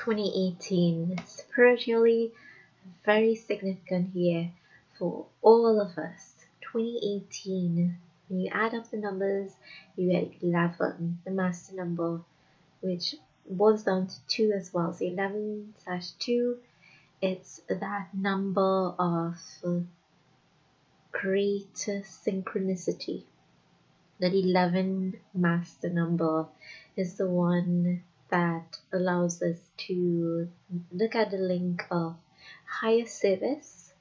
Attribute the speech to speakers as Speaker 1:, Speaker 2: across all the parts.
Speaker 1: 2018, spiritually very significant year for all of us. 2018, when you add up the numbers, you get 11, the master number, which boils down to 2 as well. So 11/2, it's that number of great synchronicity. That 11 master number is the one that allows us to look at the link of higher service,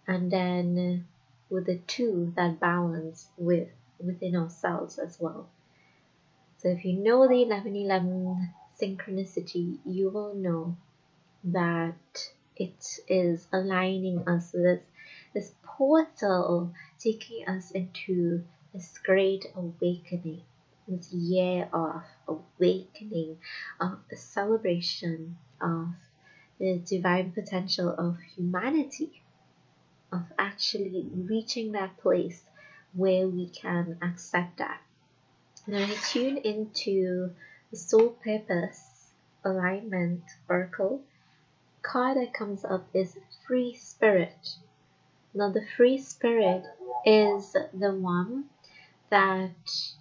Speaker 1: and then with the 2 that balance within ourselves as well. So if you know the 11/11 synchronicity, you will know that it is aligning us with this portal, taking us into this great awakening, this year of awakening, of the celebration of the divine potential of humanity, of actually reaching that place where we can accept that. Now I tune into the soul purpose alignment oracle. Card that comes up is free spirit. Now the free spirit is the one that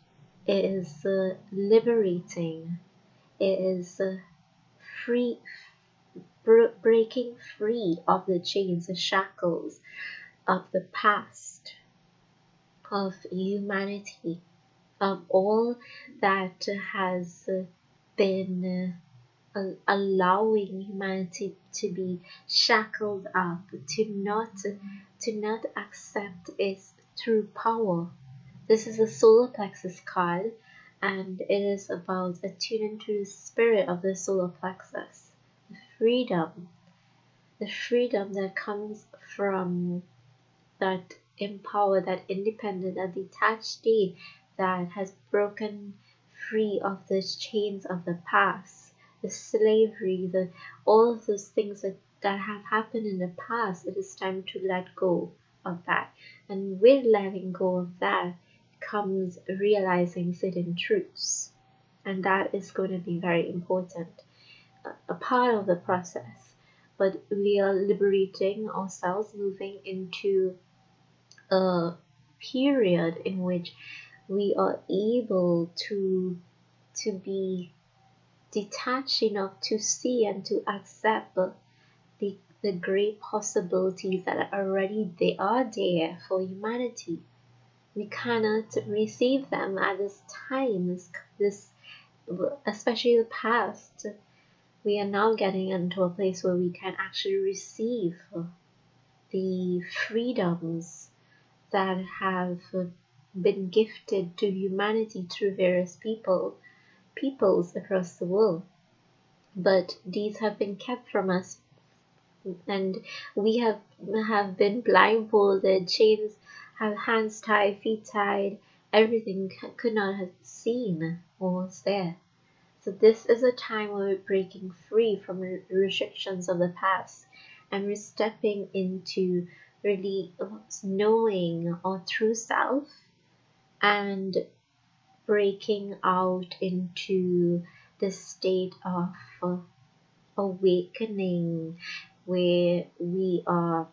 Speaker 1: is liberating. It is breaking free of the chains, the shackles of the past, of humanity, of all that has been allowing humanity to be shackled up, to not accept its true power. This is a solar plexus card, and it is about attuning to the spirit of the solar plexus, the freedom that comes from that empowered, that independent, that detached state that has broken free of the chains of the past, the slavery, all of those things that have happened in the past. It is time to let go of that. And with letting go of that comes realizing certain truths. And that is going to be very important, a part of the process. But we are liberating ourselves, moving into a period in which we are able to be detached enough to see and to accept the great possibilities that are there for humanity. We cannot receive them at this time, this especially the past. We are now getting into a place where we can actually receive the freedoms that have been gifted to humanity through various peoples across the world. But these have been kept from us, and we have been blindfolded, chains, have hands tied, feet tied, everything could not have seen what was there. So this is a time where we're breaking free from the restrictions of the past, and we're stepping into really knowing our true self and breaking out into the state of awakening, where we are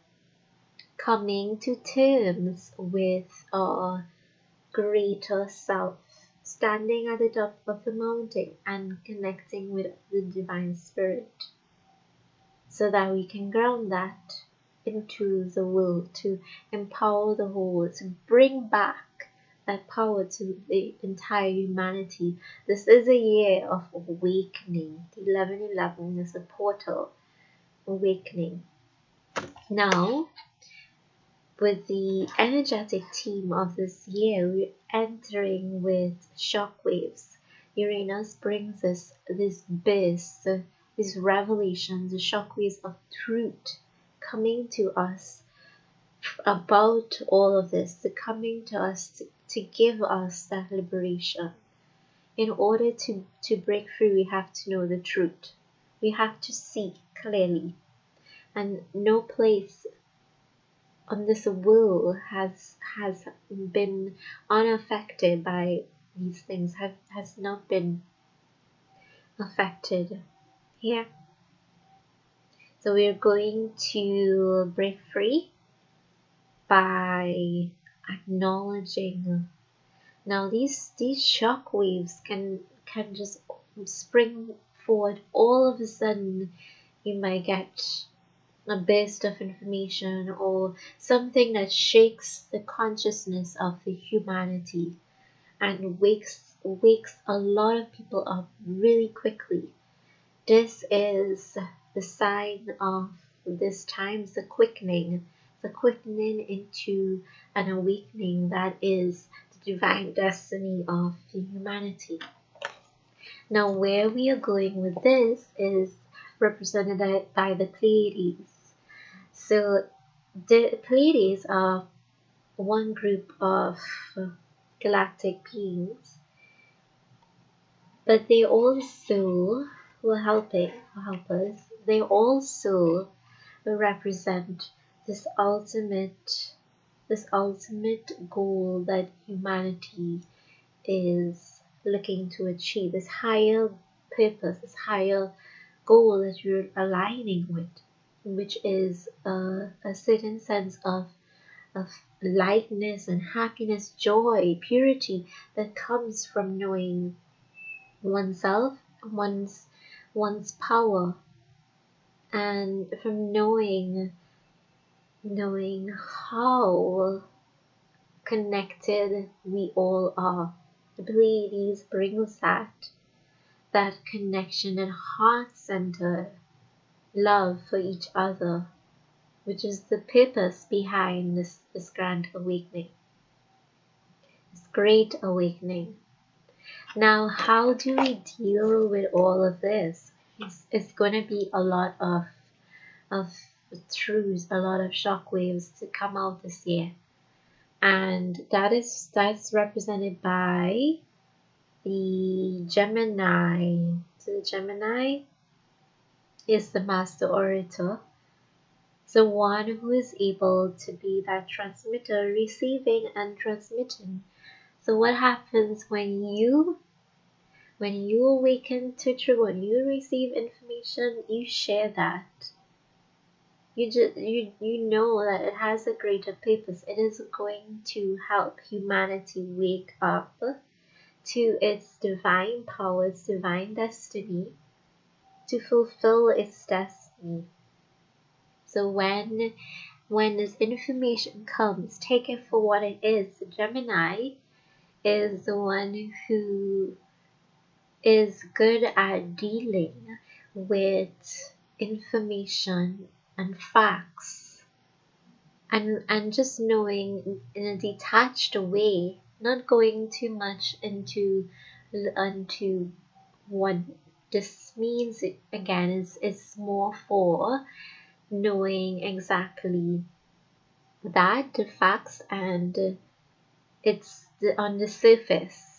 Speaker 1: coming to terms with our greater self, standing at the top of the mountain and connecting with the divine spirit, so that we can ground that into the world, to empower the whole, to bring back that power to the entire humanity. This is a year of awakening. 11/11 is a portal, awakening. Now, with the energetic theme of this year, we're entering with shockwaves. Uranus brings us this burst, these revelations, the shockwaves of truth coming to us about all of this, coming to us to give us that liberation. In order to break free, we have to know the truth. We have to see clearly. And no place on this world has been unaffected by these things, has not been affected here. So we're going to break free by acknowledging. Now these shock waves can just spring forward. All of a sudden you might get a burst of information or something that shakes the consciousness of the humanity and wakes a lot of people up really quickly. This is the sign of this time, the quickening into an awakening that is the divine destiny of the humanity. Now where we are going with this is represented by the Pleiades. So the Pleiades are one group of galactic beings, but they also will help us. They also represent this ultimate goal that humanity is looking to achieve, this higher purpose, this higher goal that you're aligning with, which is a certain sense of lightness and happiness, joy, purity that comes from knowing oneself, one's power, and from knowing how connected we all are. The Pleiades brings that connection and heart-centered love for each other, which is the purpose behind this grand awakening, this great awakening. Now, how do we deal with all of this? It's going to be a lot of truths, a lot of shockwaves to come out this year, and that's represented by the Gemini. So the Gemini is the master orator, the one who is able to be that transmitter, receiving and transmitting. So what happens when you awaken to truth, when you receive information, you share that. You know that it has a greater purpose. It is going to help humanity wake up to its divine power, its divine destiny, to fulfill its destiny. So when this information comes, take it for what it is. The Gemini is the one who is good at dealing with information and facts, and just knowing in a detached way, not going too much into what this means. Again, is more for knowing exactly that the facts, and it's on the surface.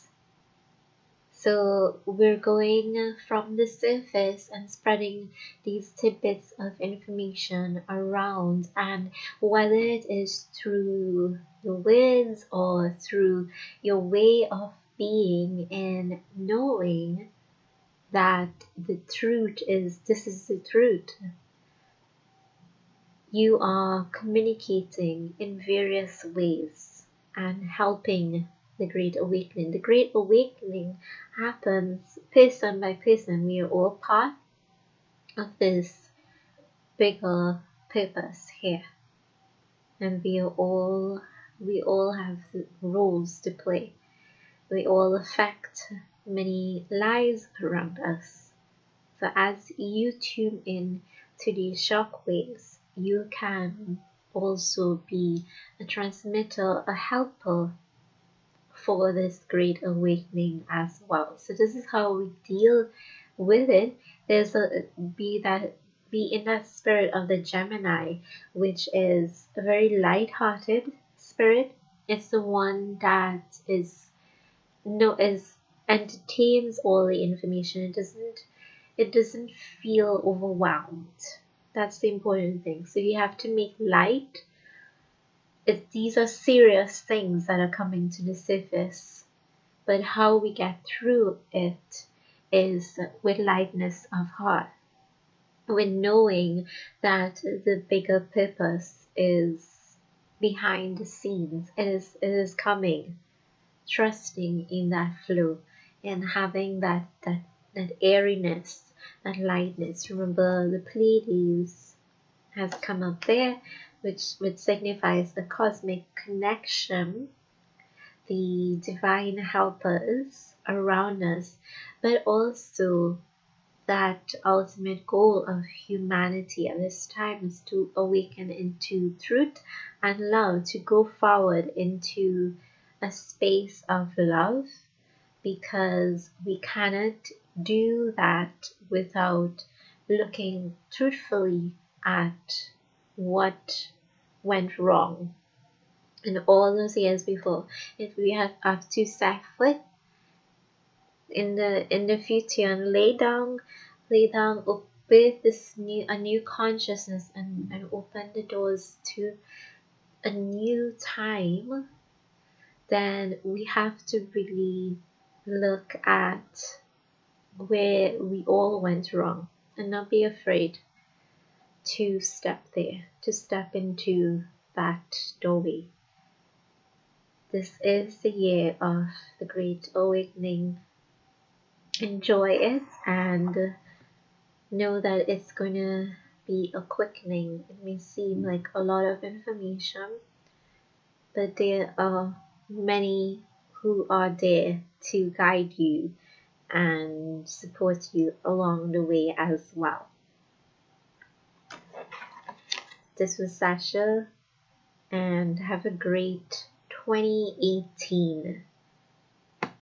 Speaker 1: So we're going from the surface and spreading these tidbits of information around, and whether it is through your words or through your way of being and knowing that the truth is, this is the truth. You are communicating in various ways and helping the Great Awakening. The Great Awakening happens person by person. We are all part of this bigger purpose here, and we all have roles to play. We all affect many lives around us. So as you tune in to these shock waves, you can also be a transmitter, a helper for this great awakening as well. So this is how we deal with it. Be in that spirit of the Gemini, which is a very light-hearted spirit. It's the one that entertains all the information. It doesn't feel overwhelmed. That's the important thing. So you have to make light. These are serious things that are coming to the surface, but how we get through it is with lightness of heart. with knowing that the bigger purpose is behind the scenes. It is coming, trusting in that flow and having that airiness, that lightness. Remember, the Pleiades has come up there, which signifies the cosmic connection, the divine helpers around us, but also that ultimate goal of humanity at this time is to awaken into truth and love, to go forward into a space of love, because we cannot do that without looking truthfully at what went wrong in all those years before. If we have to step foot in the future and lay down with a new consciousness, and open the doors to a new time, then we have to really look at where we all went wrong and not be afraid to step there, to step into that doorway. This is the year of the Great Awakening. Enjoy it and know that it's going to be a quickening. It may seem like a lot of information, but there are many who are there to guide you and support you along the way as well. This was Sasha, and have a great 2018.